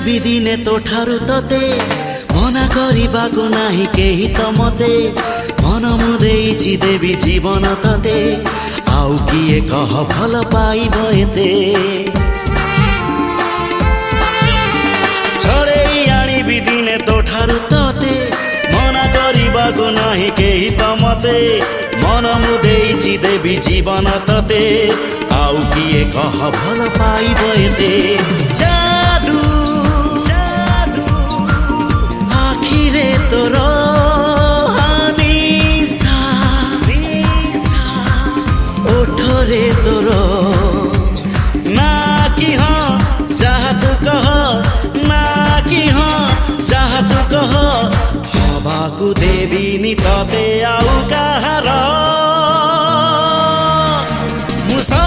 ଆଣିବି ଦିନେ ତୋଠାରୁ ତତେ ମନା କରିବାକୁ ନାହିଁ କେହି ତ ମତେ ମନ ମୁଁ ଦେଇଛି ଦେବି ଜୀବନ ତତେ ଆଉ କିଏ କହ ଭଲ ପାଇବ ଏତେ ଛଡ଼େଇ ଆଣିବି ଦିନେ ତୋଠାରୁ ତତେ ମନା କରିବାକୁ ନାହିଁ କେହି ତ ମତେ ମନ ମୁଁ ଦେଇଛି ଦେବି ଜୀବନ ତତେ ଆଉ କିଏ କହ ଭଲ ପାଇବ ଏତେ जादू जादू आखिरे तोर निशा निशा ओठरे तोर ना कि हाँ जहाँ तू कह ना कि हाँ जहाँ तू कह हवा को देवी नी तते आउ कहार